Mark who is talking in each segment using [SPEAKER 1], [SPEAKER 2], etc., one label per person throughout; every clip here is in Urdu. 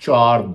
[SPEAKER 1] 4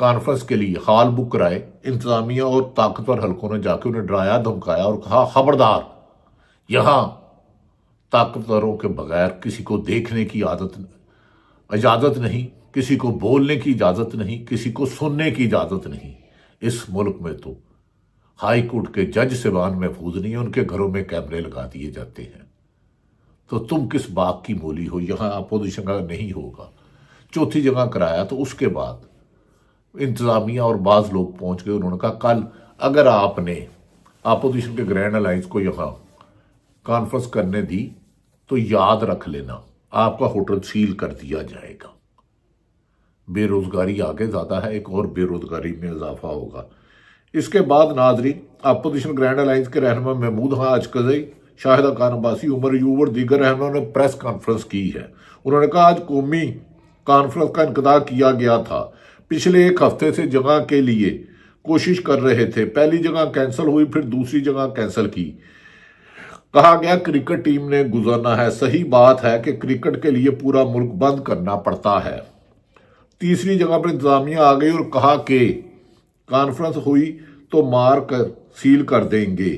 [SPEAKER 1] کانفرنس کے لیے ہال بک کرائے، انتظامیہ اور طاقتور حلقوں نے جا کے انہیں ڈرایا دھمکایا اور کہا خبردار، یہاں طاقتوروں کے بغیر کسی کو دیکھنے کی اجازت نہیں، کسی کو بولنے کی اجازت نہیں، کسی کو سننے کی اجازت نہیں۔ اس ملک میں تو ہائی کورٹ کے جج صاحبان محفوظ نہیں ہیں، ان کے گھروں میں کیمرے لگا دیے جاتے ہیں، تو تم کس باغ کی مولی ہو؟ یہاں اپوزیشن کا نہیں ہوگا۔ چوتھی جگہ کرایا تو اس کے بعد انتظامیہ اور بعض لوگ پہنچ گئے، انہوں نے کہا کل اگر آپ نے اپوزیشن کے گرینڈ الائنس کو یہاں کانفرنس کرنے دی تو یاد رکھ لینا آپ کا ہوٹل سیل کر دیا جائے گا۔ بے روزگاری آگے زیادہ ہے، ایک اور بے روزگاری میں اضافہ ہوگا۔ اس کے بعد ناظرین، اپوزیشن گرینڈ الائنس کے رہنما محمود خان اچکزئی، شاہدہ خان عباسی، عمر ایوب اور دیگر رہنماؤں نے پریس کانفرنس کی ہے۔ انہوں نے کہا آج قومی کانفرنس کا انعقاد کیا گیا تھا، پچھلے ایک ہفتے سے جگہ کے لیے کوشش کر رہے تھے، پہلی جگہ کینسل ہوئی، پھر دوسری جگہ کینسل کی، کہا گیا کرکٹ ٹیم نے گزرنا ہے۔ صحیح بات ہے کہ کرکٹ کے لیے پورا ملک بند کرنا پڑتا ہے۔ تیسری جگہ پر انتظامیہ آ گئی اور کہا کہ کانفرنس ہوئی تو مار کر سیل کر دیں گے۔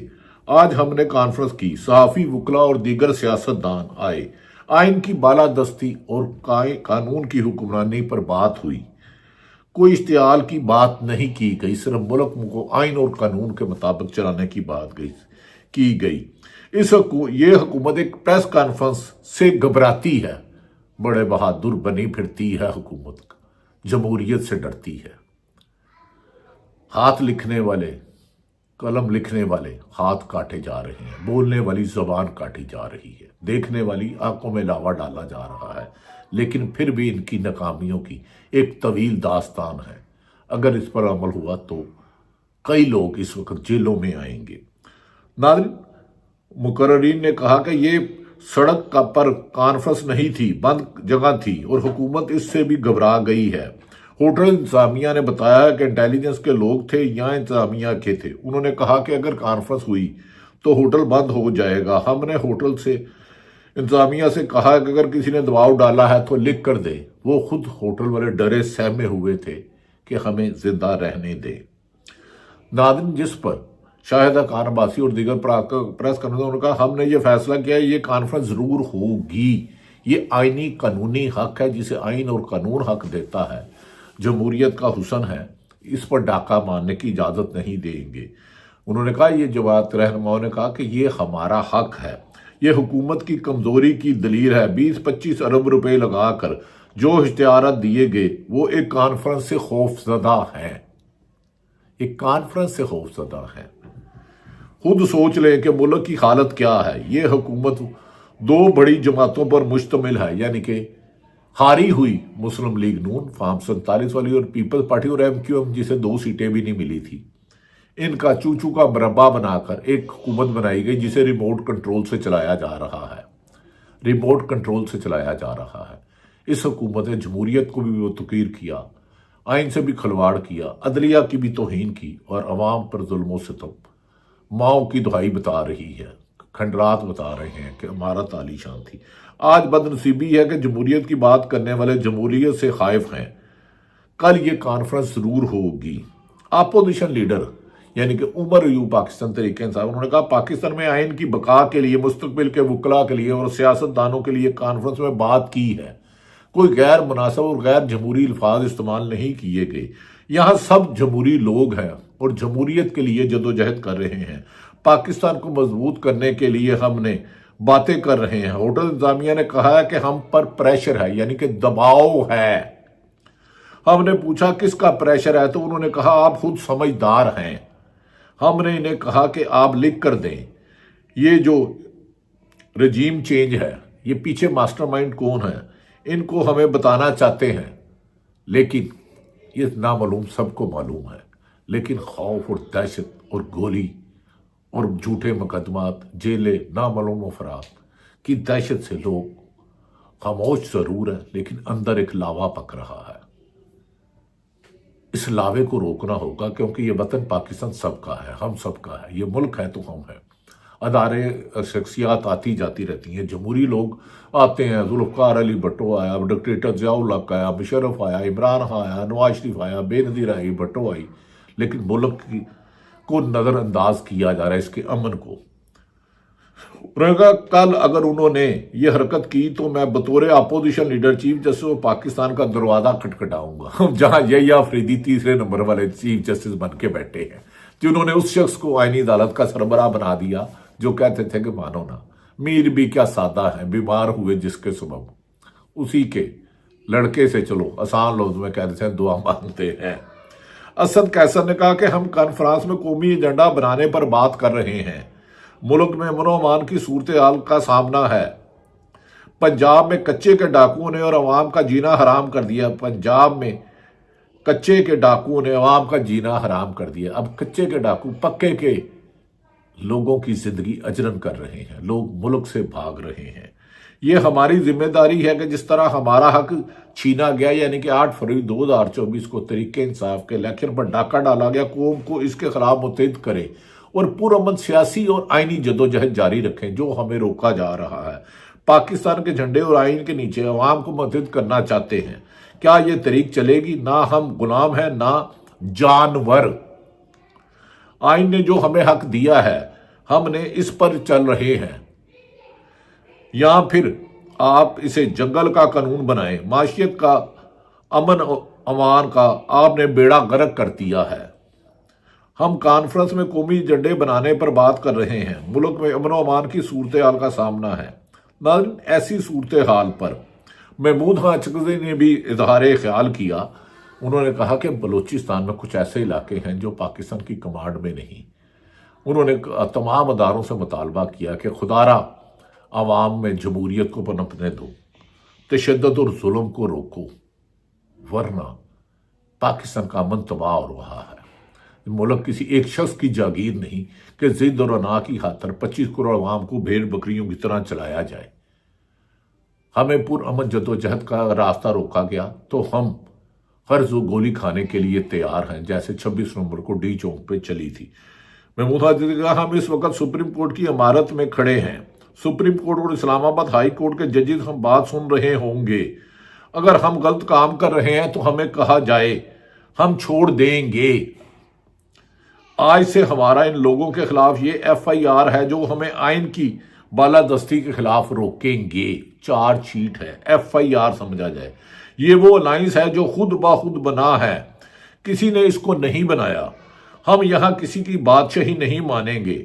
[SPEAKER 1] آج ہم نے کانفرنس کی، صحافی، وکلاء اور دیگر سیاستدان آئے، آئین کی بالادستی اور قانون کی حکمرانی پر بات ہوئی، کوئی اشتعال کی بات نہیں کی گئی، صرف ملک کو آئین اور قانون کے مطابق چلانے کی بات کی گئی۔ یہ حکومت ایک پریس کانفرنس سے گھبراتی ہے، بڑے بہادر بنی پھرتی ہے حکومت، جمہوریت سے ڈرتی ہے۔ ہاتھ لکھنے والے، قلم لکھنے والے ہاتھ کاٹے جا رہے ہیں، بولنے والی زبان کاٹی جا رہی ہے، دیکھنے والی آنکھوں میں لاوا ڈالا جا رہا ہے، لیکن پھر بھی ان کی ناکامیوں کی ایک طویل داستان ہے۔ اگر اس پر عمل ہوا تو کئی لوگ اس وقت جیلوں میں آئیں گے۔ ناظرین، مقررین نے کہا کہ یہ سڑک پر کانفرنس نہیں تھی، بند جگہ تھی اور حکومت اس سے بھی گھبرا گئی ہے۔ ہوٹل انتظامیہ نے بتایا کہ انٹیلیجنس کے لوگ تھے یا انتظامیہ کے تھے، انہوں نے کہا کہ اگر کانفرنس ہوئی تو ہوٹل بند ہو جائے گا۔ ہم نے ہوٹل سے انتظامیہ سے کہا کہ اگر کسی نے دباؤ ڈالا ہے تو لکھ کر دے، وہ خود ہوٹل والے ڈرے سہمے ہوئے تھے کہ ہمیں زندہ رہنے دے۔ ناظرین، جس پر شاہدہ خان عباسی اور دیگر پریس کانفرنس نے کہا ہم نے یہ فیصلہ کیا ہے، یہ کانفرنس ضرور ہوگی، یہ آئینی قانونی حق ہے جسے آئین اور قانون حق دیتا ہے، جمہوریت کا حسن ہے، اس پر ڈاکہ مارنے کی اجازت نہیں دیں گے۔ انہوں نے کہا یہ جماعت رہنماؤں نے کہا کہ یہ ہمارا حق ہے، یہ حکومت کی کمزوری کی دلیل ہے۔ 20-25 ارب روپے لگا کر جو اشتہارات دیے گئے وہ ایک کانفرنس سے خوف زدہ ہیں، ایک کانفرنس سے خوف زدہ ہیں۔ خود سوچ لیں کہ ملک کی حالت کیا ہے۔ یہ حکومت دو بڑی جماعتوں پر مشتمل ہے، یعنی کہ ہاری ہوئی مسلم لیگ نون فارم 47 والی اور پیپلز پارٹی اور MQM جسے 2 سیٹیں بھی نہیں ملی تھی، ان کا چوچو کا مربع بنا کر ایک حکومت بنائی گئی جسے ریموٹ کنٹرول سے چلایا جا رہا ہے، ریموٹ کنٹرول سے چلایا جا رہا ہے۔ اس حکومت نے جمہوریت کو بھی وہ توقیر کیا، آئین سے بھی کھلواڑ کیا، عدلیہ کی بھی توہین کی اور عوام پر ظلم و ستم، ماؤں کی دہائی بتا رہی ہے، کھنڈرات بتا رہے ہیں کہ عمارت عالی شان تھی۔ آج بدنصیبی ہے کہ جمہوریت کی بات کرنے والے جمہوریت سے خائف ہیں۔ کل یہ کانفرنس ضرور ہوگی۔ اپوزیشن لیڈر یعنی کہ عمر ایوب پاکستان تحریک انصاف، انہوں نے کہا پاکستان میں آئین کی بقا کے لیے، مستقبل کے وکلاء کے لیے اور سیاستدانوں کے لیے کانفرنس میں بات کی ہے، کوئی غیر مناسب اور غیر جمہوری الفاظ استعمال نہیں کیے گئے۔ یہاں سب جمہوری لوگ ہیں اور جمہوریت کے لیے جدوجہد کر رہے ہیں، پاکستان کو مضبوط کرنے کے لیے ہم نے باتیں کر رہے ہیں۔ ہوٹل انتظامیہ نے کہا ہے کہ ہم پر پریشر ہے، یعنی کہ دباؤ ہے۔ ہم نے پوچھا کس کا پریشر ہے تو انہوں نے کہا آپ خود سمجھدار ہیں۔ ہم نے انہیں کہا کہ آپ لکھ کر دیں، یہ جو رجیم چینج ہے، یہ پیچھے ماسٹر مائنڈ کون ہے، ان کو ہمیں بتانا چاہتے ہیں، لیکن یہ نامعلوم سب کو معلوم ہے۔ لیکن خوف اور دہشت اور گولی اور جھوٹے مقدمات، جیلیں، نامعلوم افراد کی دہشت سے لوگ خاموش ضرور ہیں، لیکن اندر ایک لاوا پک رہا ہے۔ اس لاوے کو روکنا ہوگا، کیونکہ یہ وطن پاکستان سب کا ہے، ہم سب کا ہے، یہ ملک ہے تو ہم ہیں۔ ادارے شخصیات آتی جاتی رہتی ہیں، جمہوری لوگ آتے ہیں، ذوالفقار علی بھٹو آیا، ڈکٹیٹر ضیاء الحق آیا، مشرف آیا، عمران خان آیا، نواز شریف آیا، بے نظیر آئی، بھٹو آئی، لیکن ملک کو نظر انداز کیا جا رہا ہے، اس کے امن کو۔ کل اگر انہوں نے یہ حرکت کی تو میں بطور opposition leader chief justice Pakistan کا دروازہ کھٹکھٹاؤں گا، جہاں یحییٰ آفریدی تیسرے نمبر والے چیف جسٹس بن کے بیٹھے ہیں، جنہوں نے اس شخص کو آئینی عدالت کا سربراہ بنا دیا جو کہتے تھے کہ مانو نا، میر بھی کیا سادہ ہیں، بیمار ہوئے جس کے سبب اسی کے لڑکے سے چلو آسان لفظ میں کہتے ہیں دعا مانگتے ہیں۔ اسد قیصر نے کہا کہ ہم کانفرنس میں قومی ایجنڈا بنانے پر بات کر رہے ہیں، ملک میں امن و امان کی صورتحال کا سامنا ہے، پنجاب میں کچے کے ڈاکوؤں نے اور عوام کا جینا حرام کر دیا، پنجاب میں کچے کے ڈاکوؤں نے عوام کا جینا حرام کر دیا، اب کچے کے ڈاکو پکے کے لوگوں کی زندگی اجرن کر رہے ہیں، لوگ ملک سے بھاگ رہے ہیں۔ یہ ہماری ذمہ داری ہے کہ جس طرح ہمارا حق چھینا گیا، یعنی کہ 8 فروری 2024 کو تحریک انصاف کے الیکشن پر ڈاکہ ڈالا گیا، قوم کو اس کے خلاف متحد کرے اور پرامن سیاسی اور آئینی جدوجہد جاری رکھیں جو ہمیں روکا جا رہا ہے۔ پاکستان کے جھنڈے اور آئین کے نیچے عوام کو متحد کرنا چاہتے ہیں، کیا یہ تحریک چلے گی؟ نہ ہم غلام ہیں نہ جانور، آئین نے جو ہمیں حق دیا ہے ہم نے اس پر چل رہے ہیں، یا پھر آپ اسے جنگل کا قانون بنائیں، معیشت کا امن و امان کا آپ نے بیڑا غرق کر دیا ہے۔ ہم کانفرنس میں قومی ایجنڈے بنانے پر بات کر رہے ہیں، ملک میں امن و امان کی صورتحال کا سامنا ہے۔ ناظرین، ایسی صورتحال پر محمود خان اچکزئی نے بھی اظہار خیال کیا، انہوں نے کہا کہ بلوچستان میں کچھ ایسے علاقے ہیں جو پاکستان کی کمانڈ میں نہیں۔ انہوں نے تمام اداروں سے مطالبہ کیا کہ خدارا عوام میں جمہوریت کو پنپنے دو، تشدد اور ظلم کو روکو، ورنہ پاکستان کا امن تباہ ہو رہا ہے۔ ملک کسی ایک شخص کی جاگیر نہیں کہ ضد اور انا کی خاطر 25 کروڑ عوام کو بھیڑ بکریوں کی طرح چلایا جائے۔ ہمیں پرامن جدوجہد کا راستہ روکا گیا تو ہم فرض و گولی کھانے کے لیے تیار ہیں، جیسے 26 نومبر کو ڈی چوک پہ چلی تھی۔ محمود خان نے کہا ہم اس وقت سپریم کورٹ کی عمارت میں کھڑے ہیں، سپریم کورٹ اور اسلام آباد ہائی کورٹ کے ججز ہم بات سن رہے ہوں گے، اگر ہم غلط کام کر رہے ہیں تو ہمیں کہا جائے، ہم چھوڑ دیں گے۔ آج سے ہمارا ان لوگوں کے خلاف یہ ایف آئی آر ہے جو ہمیں آئین کی بالادستی کے خلاف روکیں گے، چارج شیٹ ہے، ایف آئی آر سمجھا جائے۔ یہ وہ الائنس ہے جو خود بخود بنا ہے، کسی نے اس کو نہیں بنایا، ہم یہاں کسی کی بادشاہی نہیں مانیں گے۔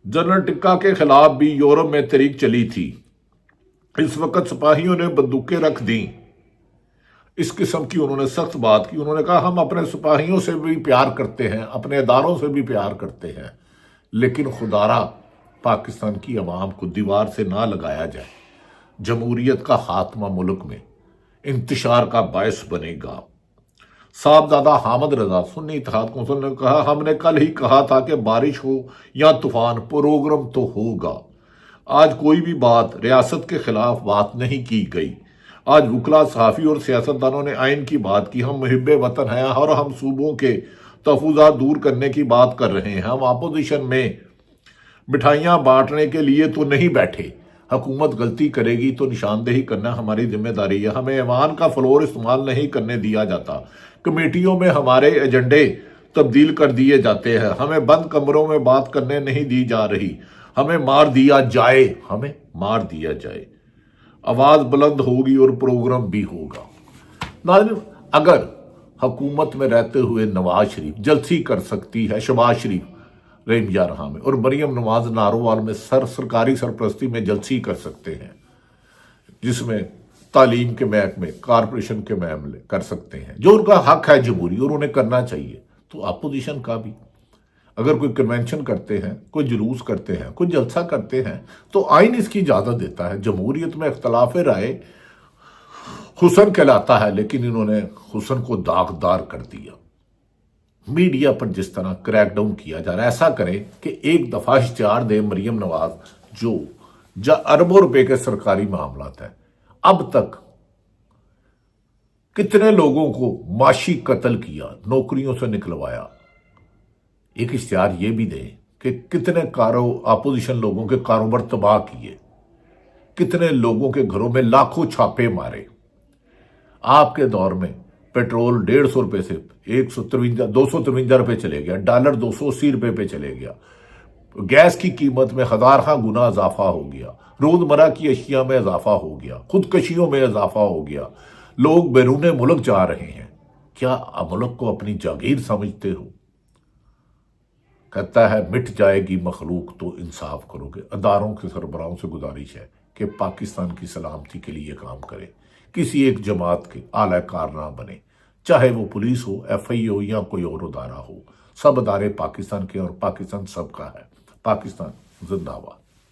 [SPEAKER 1] جنرل ٹکا کے خلاف بھی یورپ میں تحریک چلی تھی، اس وقت سپاہیوں نے بندوقیں رکھ دیں، اس قسم کی انہوں نے سخت بات کی۔ انہوں نے کہا ہم اپنے سپاہیوں سے بھی پیار کرتے ہیں، اپنے اداروں سے بھی پیار کرتے ہیں، لیکن خدارا پاکستان کی عوام کو دیوار سے نہ لگایا جائے، جمہوریت کا خاتمہ ملک میں انتشار کا باعث بنے گا۔ صاحبزادہ حامد رضا سنی اتحاد کونسل نے کہا ہم نے کل ہی کہا تھا کہ بارش ہو یا طوفان پروگرام تو ہوگا، آج کوئی بھی بات ریاست کے خلاف بات نہیں کی گئی، آج وکلا، صحافی اور سیاستدانوں نے آئین کی بات کی، ہم محب وطن ہیں اور ہم صوبوں کے تحفظات دور کرنے کی بات کر رہے ہیں، ہم اپوزیشن میں مٹھائیاں بانٹنے کے لیے تو نہیں بیٹھے، حکومت غلطی کرے گی تو نشاندہی کرنا ہماری ذمہ داری ہے، ہمیں ایوان کا فلور استعمال نہیں کرنے دیا جاتا، کمیٹیوں میں ہمارے ایجنڈے تبدیل کر دیے جاتے ہیں، ہمیں بند کمروں میں بات کرنے نہیں دی جا رہی، ہمیں مار دیا جائے، ہمیں مار دیا جائے، آواز بلند ہوگی اور پروگرام بھی ہوگا۔ ناظرین، اگر حکومت میں رہتے ہوئے نواز شریف جلسی کر سکتی ہے شہباز شریف رحیم یارہاں میں اور مریم نواز نارووال میں سرکاری سرپرستی میں جلسی کر سکتے ہیں، جس میں تعلیم کے محکمے کارپوریشن کے معاملے کر سکتے ہیں، جو ان کا حق ہے جمہوری اور انہیں کرنا چاہیے، تو اپوزیشن کا بھی اگر کوئی کنونشن کرتے ہیں، کوئی جلوس کرتے ہیں، کوئی جلسہ کرتے ہیں تو آئین اس کی اجازت دیتا ہے۔ جمہوریت میں اختلاف رائے حسن کہلاتا ہے، لیکن انہوں نے حسن کو داغدار کر دیا۔ میڈیا پر جس طرح کریک ڈاؤن کیا جا رہا ہے، ایسا کریں کہ ایک دفعہ اشتہار دے مریم نواز جو اربوں روپے کے سرکاری معاملات ہیں، اب تک کتنے لوگوں کو معاشی قتل کیا، نوکریوں سے نکلوایا، ایک اشتہار یہ بھی دیں کہ کتنے اپوزیشن لوگوں کے کاروبار تباہ کیے، کتنے لوگوں کے گھروں میں لاکھوں چھاپے مارے۔ آپ کے دور میں پیٹرول 150 روپے سے 253 روپے چلے گیا، ڈالر 280 روپے پہ چلے گیا، گیس کی قیمت میں ہزارہ گنا اضافہ ہو گیا، روزمرہ کی اشیاء میں اضافہ ہو گیا، خودکشیوں میں اضافہ ہو گیا، لوگ بیرون ملک جا رہے ہیں۔ کیا ملک کو اپنی جاگیر سمجھتے ہو؟ کہتا ہے مٹ جائے گی مخلوق تو انصاف کرو گے۔ اداروں کے سربراہوں سے گزارش ہے کہ پاکستان کی سلامتی کے لیے کام کرے، کسی ایک جماعت کے اعلی کار نہ بنے، چاہے وہ پولیس ہو، ایف آئی ہو یا کوئی اور ادارہ ہو۔ سب ادارے پاکستان کے اور پاکستان سب کا ہے۔ پاکستان زندہ باد۔